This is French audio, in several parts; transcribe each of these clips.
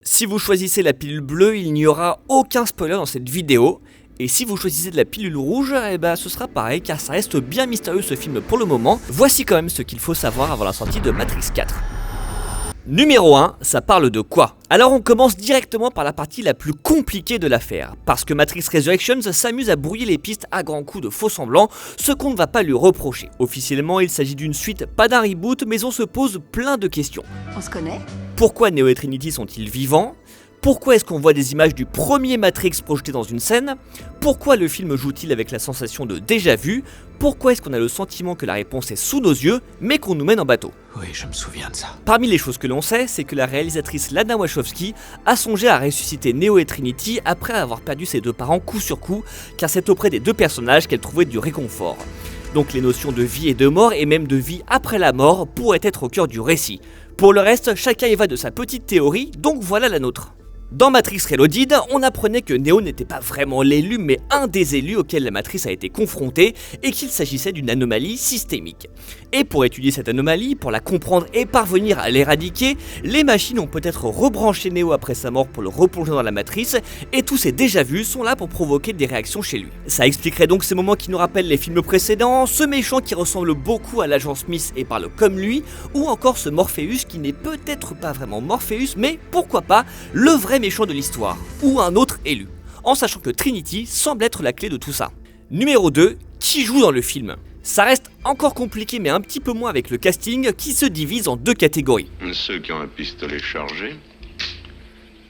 Si vous choisissez la pilule bleue, il n'y aura aucun spoiler dans cette vidéo. Et si vous choisissez de la pilule rouge, ce sera pareil car ça reste bien mystérieux ce film pour le moment. Voici quand même ce qu'il faut savoir avant la sortie de Matrix 4. Numéro 1, ça parle de quoi? Alors on commence directement par la partie la plus compliquée de l'affaire, parce que Matrix Resurrections s'amuse à brouiller les pistes à grands coups de faux semblants, ce qu'on ne va pas lui reprocher. Officiellement il s'agit d'une suite, pas d'un reboot, mais on se pose plein de questions. On se connaît? Pourquoi Neo et Trinity sont-ils vivants? Pourquoi est-ce qu'on voit des images du premier Matrix projetées dans une scène? Pourquoi le film joue-t-il avec la sensation de déjà-vu? Pourquoi est-ce qu'on a le sentiment que la réponse est sous nos yeux, mais qu'on nous mène en bateau? Oui, je me souviens de ça. Parmi les choses que l'on sait, c'est que la réalisatrice Lana Wachowski a songé à ressusciter Neo et Trinity après avoir perdu ses deux parents coup sur coup, car c'est auprès des deux personnages qu'elle trouvait du réconfort. Donc les notions de vie et de mort, et même de vie après la mort, pourraient être au cœur du récit. Pour le reste, chacun y va de sa petite théorie, donc voilà la nôtre. Dans Matrix Reloaded, on apprenait que Neo n'était pas vraiment l'élu, mais un des élus auxquels la matrice a été confrontée, et qu'il s'agissait d'une anomalie systémique. Et pour étudier cette anomalie, pour la comprendre et parvenir à l'éradiquer, les machines ont peut-être rebranché Neo après sa mort pour le replonger dans la matrice, et tous ces déjà-vus sont là pour provoquer des réactions chez lui. Ça expliquerait donc ces moments qui nous rappellent les films précédents, ce méchant qui ressemble beaucoup à l'agent Smith et parle comme lui, ou encore ce Morpheus qui n'est peut-être pas vraiment Morpheus, mais pourquoi pas le vrai méchant de l'histoire, ou un autre élu, en sachant que Trinity semble être la clé de tout ça. Numéro 2, qui joue dans le film? Ça reste encore compliqué mais un petit peu moins avec le casting qui se divise en deux catégories. Ceux qui ont un pistolet chargé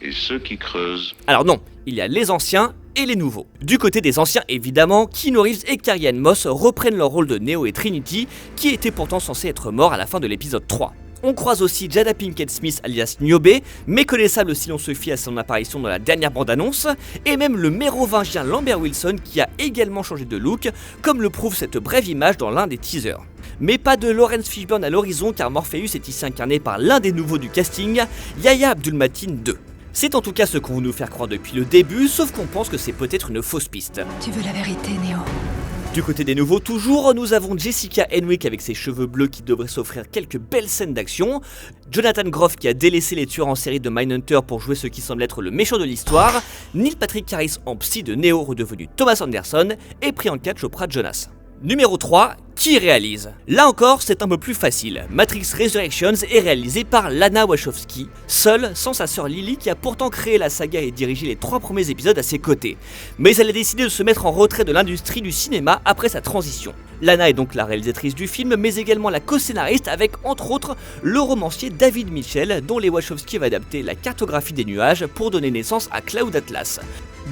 et ceux qui creusent. Alors non, il y a les anciens et les nouveaux. Du côté des anciens évidemment, Keanu Reeves et Carrie-Anne Moss reprennent leur rôle de Neo et Trinity qui étaient pourtant censés être morts à la fin de l'épisode 3. On croise aussi Jada Pinkett Smith alias Niobe, méconnaissable si l'on se fie à son apparition dans la dernière bande-annonce, et même le mérovingien Lambert Wilson qui a également changé de look, comme le prouve cette brève image dans l'un des teasers. Mais pas de Laurence Fishburne à l'horizon car Morpheus est ici incarné par l'un des nouveaux du casting, Yahya Abdul-Mateen II. C'est en tout cas ce qu'on veut nous faire croire depuis le début, sauf qu'on pense que c'est peut-être une fausse piste. Tu veux la vérité, Neo? Du côté des nouveaux toujours, nous avons Jessica Henwick avec ses cheveux bleus qui devrait s'offrir quelques belles scènes d'action, Jonathan Groff qui a délaissé les tueurs en série de Mindhunter pour jouer ce qui semble être le méchant de l'histoire, Neil Patrick Harris en psy de Neo redevenu Thomas Anderson et Priyanka Chopra Jonas. Numéro 3, qui réalise? Là encore, c'est un peu plus facile. Matrix Resurrections est réalisé par Lana Wachowski, seule sans sa sœur Lily qui a pourtant créé la saga et dirigé les 3 premiers épisodes à ses côtés. Mais elle a décidé de se mettre en retrait de l'industrie du cinéma après sa transition. Lana est donc la réalisatrice du film, mais également la co-scénariste avec, entre autres, le romancier David Mitchell, dont les Wachowski va adapter la cartographie des nuages pour donner naissance à Cloud Atlas.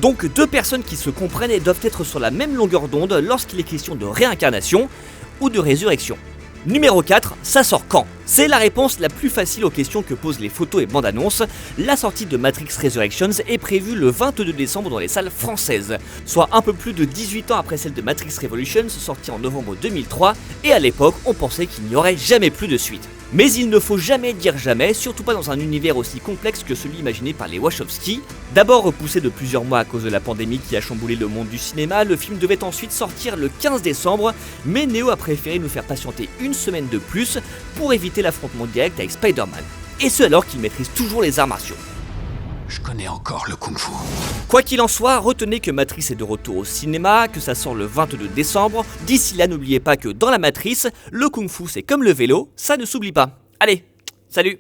Donc deux personnes qui se comprennent et doivent être sur la même longueur d'onde lorsqu'il est question de réincarnation ou de résurrection. Numéro 4, ça sort quand? C'est la réponse la plus facile aux questions que posent les photos et bandes annonces. La sortie de Matrix Resurrections est prévue le 22 décembre dans les salles françaises, soit un peu plus de 18 ans après celle de Matrix Revolutions sortie en novembre 2003, et à l'époque on pensait qu'il n'y aurait jamais plus de suite. Mais il ne faut jamais dire jamais, surtout pas dans un univers aussi complexe que celui imaginé par les Wachowski. D'abord repoussé de plusieurs mois à cause de la pandémie qui a chamboulé le monde du cinéma, le film devait ensuite sortir le 15 décembre, mais Neo a préféré nous faire patienter une semaine de plus pour éviter l'affrontement direct avec Spider-Man. Et ce alors qu'il maîtrise toujours les arts martiaux. Je connais encore le kung-fu. Quoi qu'il en soit, retenez que Matrix est de retour au cinéma, que ça sort le 22 décembre. D'ici là, n'oubliez pas que dans la Matrice, le kung-fu c'est comme le vélo, ça ne s'oublie pas. Allez, salut!